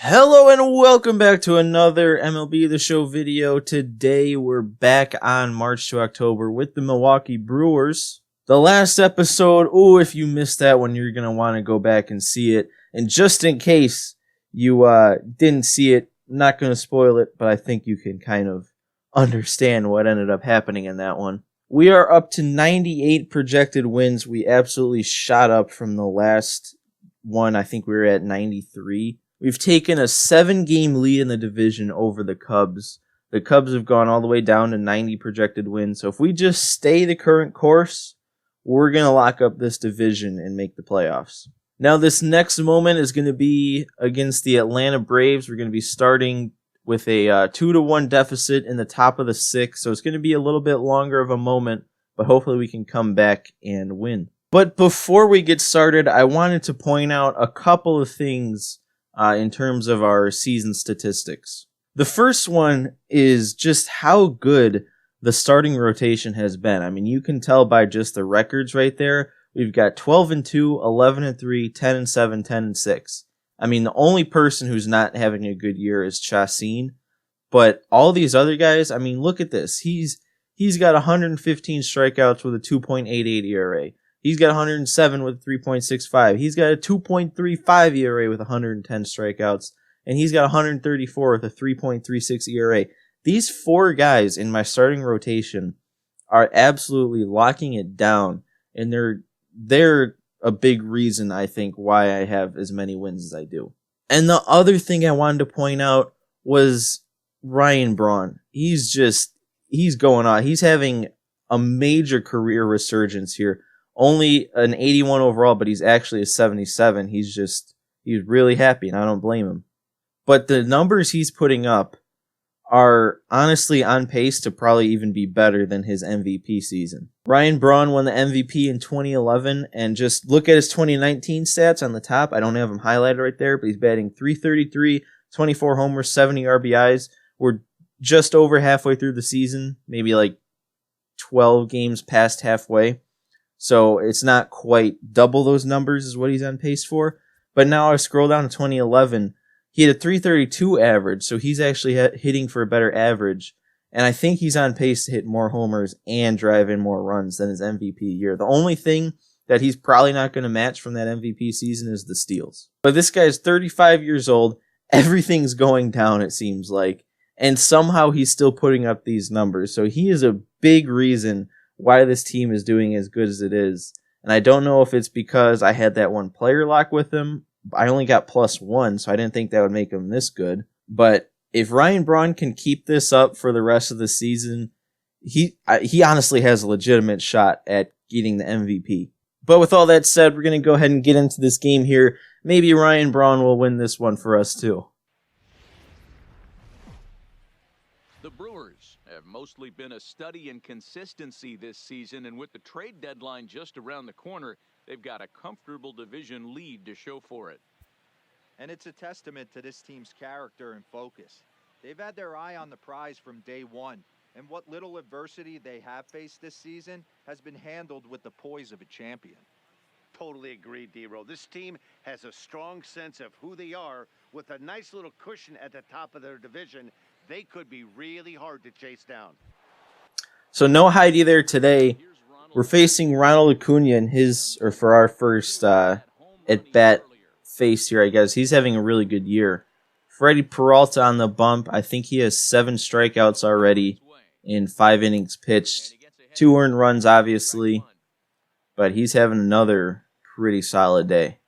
Hello and welcome back to another MLB The Show video. Today we're back on March to October with the Milwaukee Brewers. The last episode, if you missed that one, you're going to want to go back and see it. And just in case you didn't see it, I'm not going to spoil it, but I think you can kind of understand what ended up happening in that one. We are up to 98 projected wins. We absolutely shot up from the last one. I think we were at 93. We've taken a 7-game lead in the division over the Cubs. The Cubs have gone all the way down to 90 projected wins. So if we just stay the current course, we're going to lock up this division and make the playoffs. Now, this next moment is going to be against the Atlanta Braves. We're going to be starting with a 2-1 deficit in the top of the 6th. So it's going to be a little bit longer of a moment, but hopefully we can come back and win. But before we get started, I wanted to point out a couple of things in terms of our season statistics. The first one is just how good the starting rotation has been. I mean, you can tell by just the records right there. We've got 12-2, 11-3, 10-7, 10-6. I mean, the only person who's not having a good year is Chacin, but all these other guys, I mean, look at this. He's got 115 strikeouts with a 2.88 ERA. He's got 107 with a 3.65. He's got a 2.35 ERA with 110 strikeouts. And he's got 134 with a 3.36 ERA. These four guys in my starting rotation are absolutely locking it down. And they're a big reason, I think, why I have as many wins as I do. And the other thing I wanted to point out was Ryan Braun. He's going on. He's having a major career resurgence here. Only an 81 overall, but he's actually a 77. He's really happy, and I don't blame him. But the numbers he's putting up are honestly on pace to probably even be better than his MVP season. Ryan Braun won the MVP in 2011, and just look at his 2019 stats on the top. I don't have him highlighted right there, but he's batting .333, 24 homers, 70 RBIs. We're just over halfway through the season, maybe like 12 games past halfway. So it's not quite double those numbers is what he's on pace for. But now I scroll down to 2011. He had a .332 average, so he's actually hitting for a better average. And I think he's on pace to hit more homers and drive in more runs than his MVP year. The only thing that he's probably not going to match from that MVP season is the steals. But this guy's 35 years old. Everything's going down, it seems like. And somehow he's still putting up these numbers. So he is a big reason why this team is doing as good as it is. And I don't know if it's because I had that one player lock with him. I only got +1, so I didn't think that would make him this good. But if Ryan Braun can keep this up for the rest of the season, he honestly has a legitimate shot at getting the MVP. But with all that said, we're going to go ahead and get into this game here. Maybe Ryan Braun will win this one for us too. The Brewers have mostly been a study in consistency this season, and with the trade deadline just around the corner, they've got a comfortable division lead to show for it. And it's a testament to this team's character and focus. They've had their eye on the prize from day one, and what little adversity they have faced this season has been handled with the poise of a champion. Totally agree, D-Roll. This team has a strong sense of who they are. With a nice little cushion at the top of their division, they could be really hard to chase down. So no Heidi there today. We're facing Ronald Acuna for our first at-bat face here, I guess. He's having a really good year. Freddie Peralta on the bump. I think he has 7 strikeouts already in 5 innings pitched. 2 earned runs, obviously. But he's having another pretty solid day.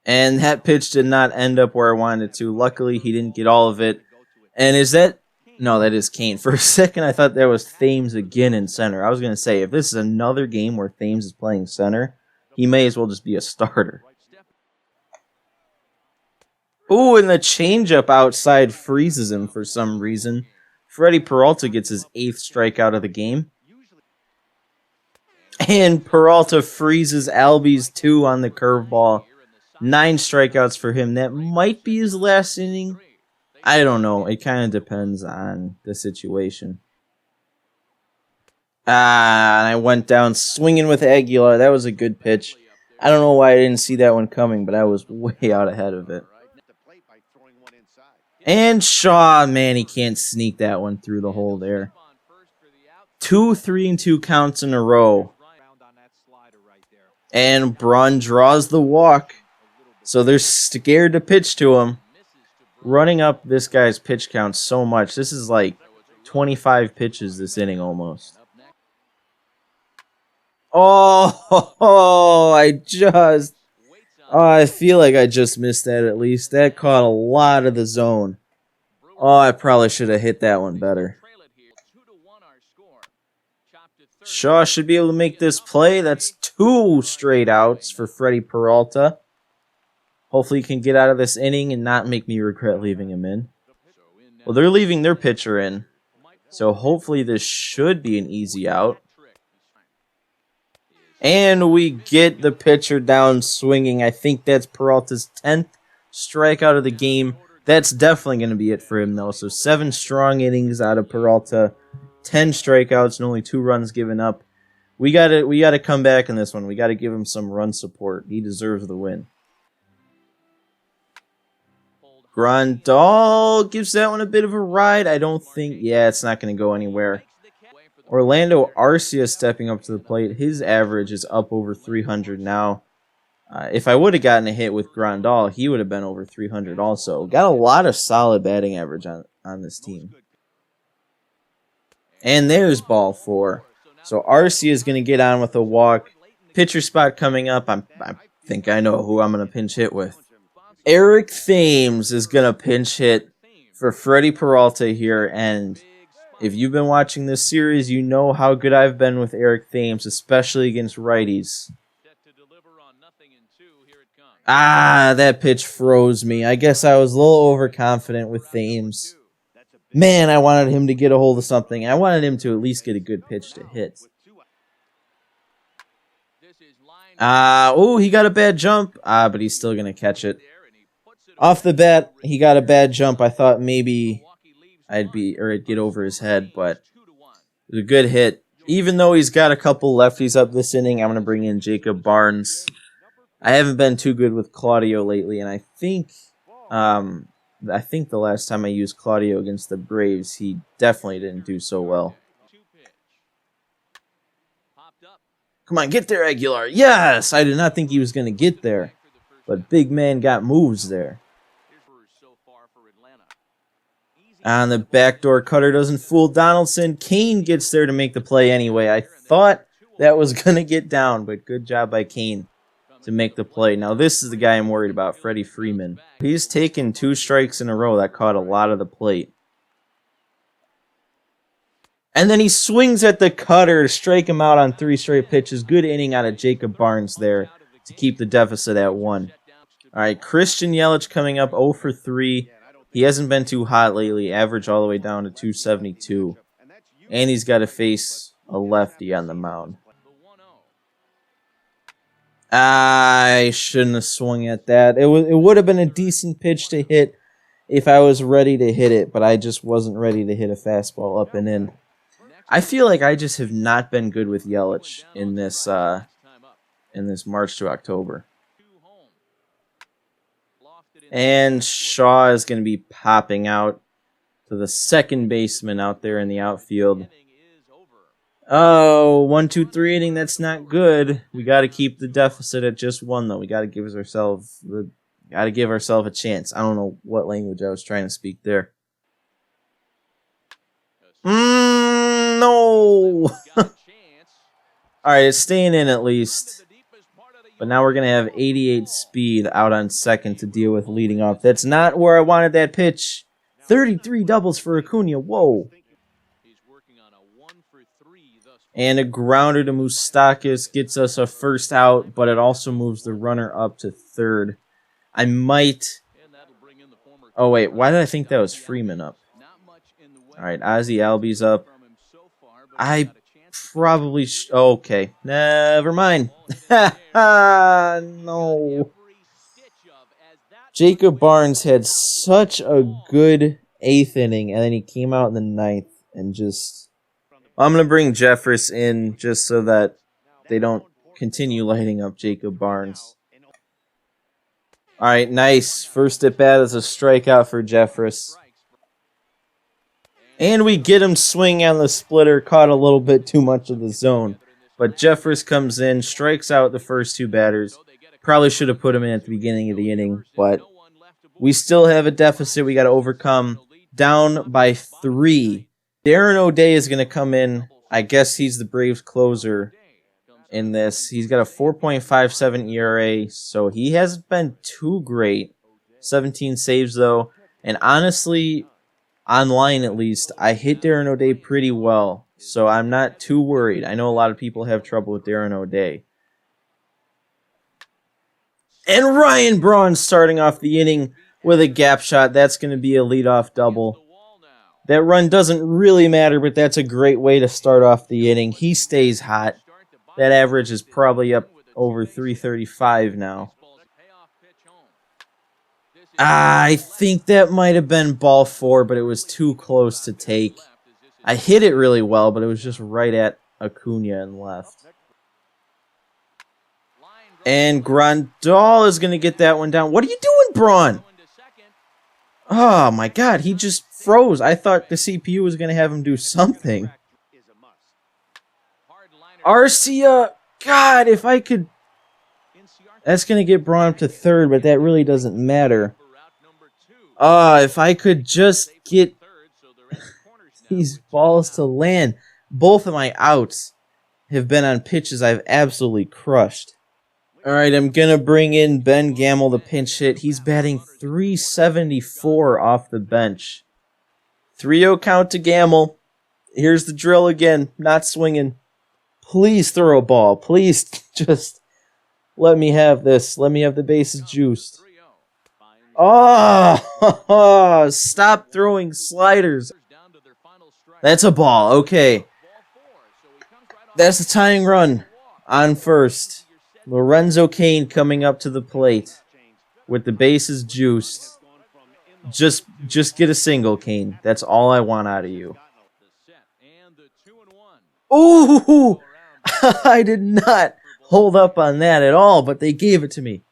And that pitch did not end up where I wanted it to. Luckily, he didn't get all of it. And is that... No, that is Kane. For a second, I thought that was Thames again in center. I was going to say, if this is another game where Thames is playing center, he may as well just be a starter. Ooh, and the changeup outside freezes him for some reason. Freddie Peralta gets his 8th strikeout of the game. And Peralta freezes Albies 2 on the curveball. 9 strikeouts for him. That might be his last inning. I don't know. It kind of depends on the situation. And I went down swinging with Aguilar. That was a good pitch. I don't know why I didn't see that one coming, but I was way out ahead of it. And Shaw, man, he can't sneak that one through the hole there. 2 3-2 counts in a row. And Braun draws the walk. So they're scared to pitch to him. Running up this guy's pitch count so much. This is like 25 pitches this inning almost. Oh, I feel like I just missed that at least. That caught a lot of the zone. Oh, I probably should have hit that one better. Shaw should be able to make this play. That's 2 straight outs for Freddie Peralta. Hopefully he can get out of this inning and not make me regret leaving him in. Well, they're leaving their pitcher in. So hopefully this should be an easy out. And we get the pitcher down swinging. I think that's Peralta's 10th strikeout of the game. That's definitely going to be it for him, though. So 7 strong innings out of Peralta. 10 strikeouts and only 2 runs given up. We gotta come back in this one. We gotta give him some run support. He deserves the win. Grandal gives that one a bit of a ride. I don't think... Yeah, it's not going to go anywhere. Orlando Arcia stepping up to the plate. His average is up over 300 now. If I would have gotten a hit with Grandal, he would have been over 300 also. Got a lot of solid batting average on this team. And there's ball 4. So Arcia is going to get on with a walk. Pitcher spot coming up. I think I know who I'm going to pinch hit with. Eric Thames is going to pinch hit for Freddie Peralta here. And if you've been watching this series, you know how good I've been with Eric Thames, especially against righties. That pitch froze me. I guess I was a little overconfident with Thames. Man, I wanted him to get a hold of something. I wanted him to at least get a good pitch to hit. He got a bad jump. But he's still going to catch it. Off the bat, he got a bad jump. I thought maybe it'd get over his head, but it was a good hit. Even though he's got a couple lefties up this inning, I'm going to bring in Jacob Barnes. I haven't been too good with Claudio lately, and I think the last time I used Claudio against the Braves, he definitely didn't do so well. Come on, get there, Aguilar. Yes! I did not think he was going to get there, but big man got moves there. On the backdoor cutter doesn't fool Donaldson. Kane gets there to make the play anyway. I thought that was going to get down, but good job by Kane to make the play. Now this is the guy I'm worried about, Freddie Freeman. He's taken 2 strikes in a row. That caught a lot of the plate. And then he swings at the cutter to strike him out on 3 straight pitches. Good inning out of Jacob Barnes there to keep the deficit at 1. All right, Christian Yelich coming up 0 for 3. He hasn't been too hot lately. Average all the way down to 272. And he's got to face a lefty on the mound. I shouldn't have swung at that. It would have been a decent pitch to hit if I was ready to hit it, but I just wasn't ready to hit a fastball up and in. I feel like I just have not been good with Yelich in this March to October. And Shaw is going to be popping out to the second baseman out there in the outfield. Oh, 1-2-3 inning. That's not good. We got to keep the deficit at just 1, though. We got to give ourselves a chance. I don't know what language I was trying to speak there. No. All right, it's staying in at least. But now we're going to have 88 speed out on second to deal with leading off. That's not where I wanted that pitch. 33 doubles for Acuna. Whoa. And a grounder to Moustakas gets us a first out, but it also moves the runner up to third. I might... Oh, wait. Why did I think that was Freeman up? All right, Ozzie Albies up. I probably... Okay, never mind. No. Jacob Barnes had such a good 8th inning, and then he came out in the 9th and just... I'm going to bring Jeffress in just so that they don't continue lighting up Jacob Barnes. All right, nice. First at bat is a strikeout for Jeffress. And we get him swinging on the splitter, caught a little bit too much of the zone. But Jeffress comes in, strikes out the first two batters. Probably should have put him in at the beginning of the inning, but we still have a deficit we got to overcome. Down by 3. Darren O'Day is going to come in. I guess he's the Braves closer in this. He's got a 4.57 ERA, so he hasn't been too great. 17 saves, though. And honestly, online at least, I hit Darren O'Day pretty well, so I'm not too worried. I know a lot of people have trouble with Darren O'Day. And Ryan Braun starting off the inning with a gap shot. That's going to be a leadoff double. That run doesn't really matter, but that's a great way to start off the inning. He stays hot. That average is probably up over 335 now. I think that might have been ball 4, but it was too close to take. I hit it really well, but it was just right at Acuna and left. And Grandal is going to get that one down. What are you doing, Braun? Oh, my God. He just froze. I thought the CPU was going to have him do something. Arcia. God, if I could... That's going to get Braun up to third, but that really doesn't matter. If I could just get these balls to land. Both of my outs have been on pitches I've absolutely crushed. All right, I'm going to bring in Ben Gamble, the pinch hit. He's batting .374 off the bench. 3-0 count to Gamble. Here's the drill again. Not swinging. Please throw a ball. Please just let me have this. Let me have the bases juiced. Oh, stop throwing sliders. That's a ball. Okay. That's the tying run on first. Lorenzo Cain coming up to the plate with the bases juiced. Just get a single, Cain. That's all I want out of you. Ooh! I did not hold up on that at all, but they gave it to me.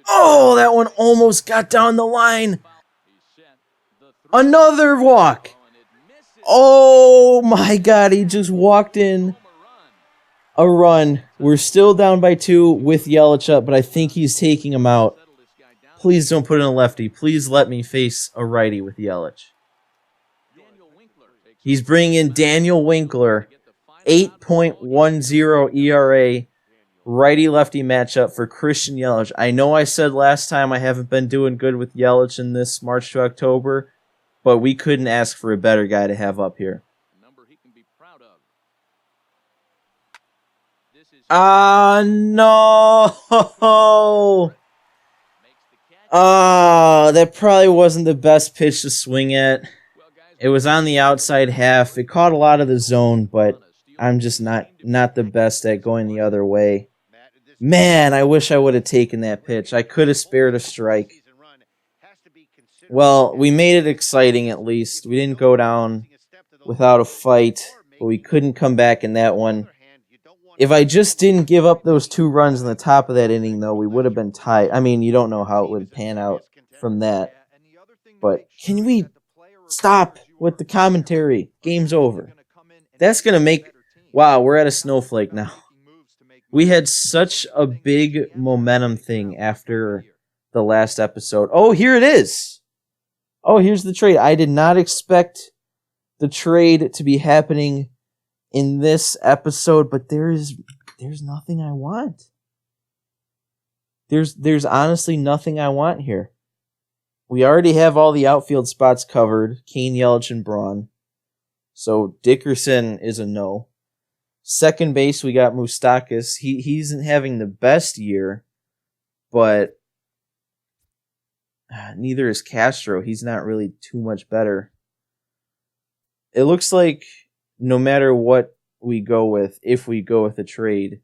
Oh, that one almost got down the line. Another walk. Oh, my God. He just walked in a run. We're still down by 2 with Yelich up, but I think he's taking him out. Please don't put in a lefty. Please let me face a righty with Yelich. He's bringing in Daniel Winkler, 8.10 ERA, righty-lefty matchup for Christian Yelich. I know I said last time I haven't been doing good with Yelich in this March to October, but we couldn't ask for a better guy to have up here. No! That probably wasn't the best pitch to swing at. It was on the outside half. It caught a lot of the zone, but I'm just not the best at going the other way. Man, I wish I would have taken that pitch. I could have spared a strike. Well, we made it exciting at least. We didn't go down without a fight, but we couldn't come back in that one. If I just didn't give up those 2 runs in the top of that inning, though, we would have been tied. I mean, you don't know how it would pan out from that. But can we stop with the commentary? Game's over. That's going to make... Wow, we're at a snowflake now. We had such a big momentum thing after the last episode. Oh, here it is. Oh, here's the trade. I did not expect the trade to be happening in this episode, but there's nothing I want. There's honestly nothing I want here. We already have all the outfield spots covered. Cain, Yelich, and Braun. So Dickerson is a no. Second base, we got Moustakas. He isn't having the best year, but neither is Castro. He's not really too much better. It looks like no matter what we go with, if we go with a trade,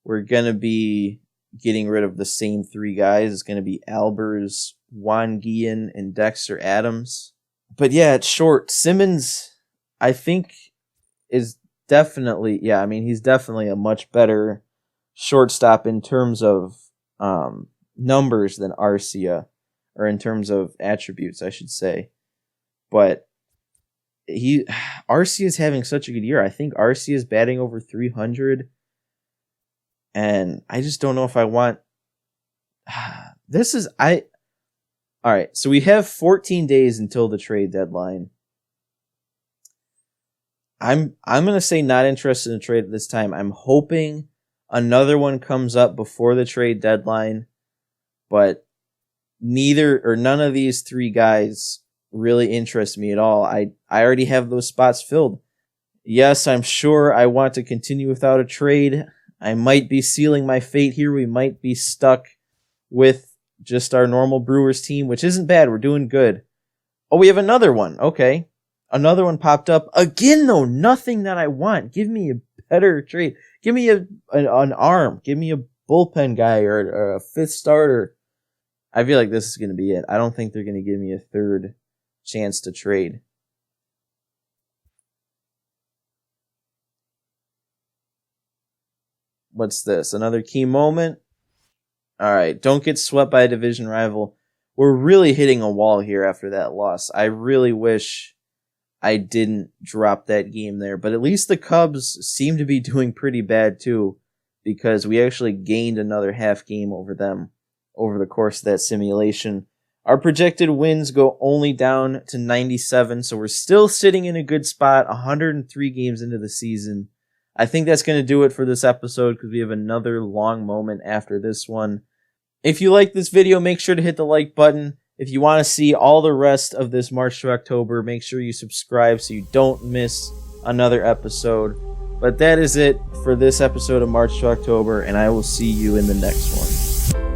we're going to be getting rid of the same 3 guys. It's going to be Albers, Juan Guillen, and Dexter Adams. But yeah, it's short. Simmons, I think, is definitely, yeah, I mean, he's definitely a much better shortstop in terms of numbers than Arcia, or in terms of attributes, I should say. But Arcia is having such a good year. I think Arcia is batting over 300, and I just don't know if I want. All right, so we have 14 days until the trade deadline. I'm gonna say not interested in a trade at this time. I'm hoping another one comes up before the trade deadline, but none of these three guys really interest me at all. I already have those spots filled. Yes, I'm sure I want to continue without a trade. I might be sealing my fate here. We might be stuck with just our normal Brewers team, which isn't bad. We're doing good. Oh, we have another one. Okay. Another one popped up. Again, though, nothing that I want. Give me a better trade. Give me an arm. Give me a bullpen guy or a fifth starter. I feel like this is going to be it. I don't think they're going to give me a third chance to trade. What's this? Another key moment? All right, don't get swept by a division rival. We're really hitting a wall here after that loss. I really wish I didn't drop that game there, but at least the Cubs seem to be doing pretty bad too, because we actually gained another half game over them over the course of that simulation. Our projected wins go only down to 97, so we're still sitting in a good spot 103 games into the season. I think that's going to do it for this episode because we have another long moment after this one. If you like this video, make sure to hit the like button. If you want to see all the rest of this March to October, make sure you subscribe so you don't miss another episode. But that is it for this episode of March to October, and I will see you in the next one.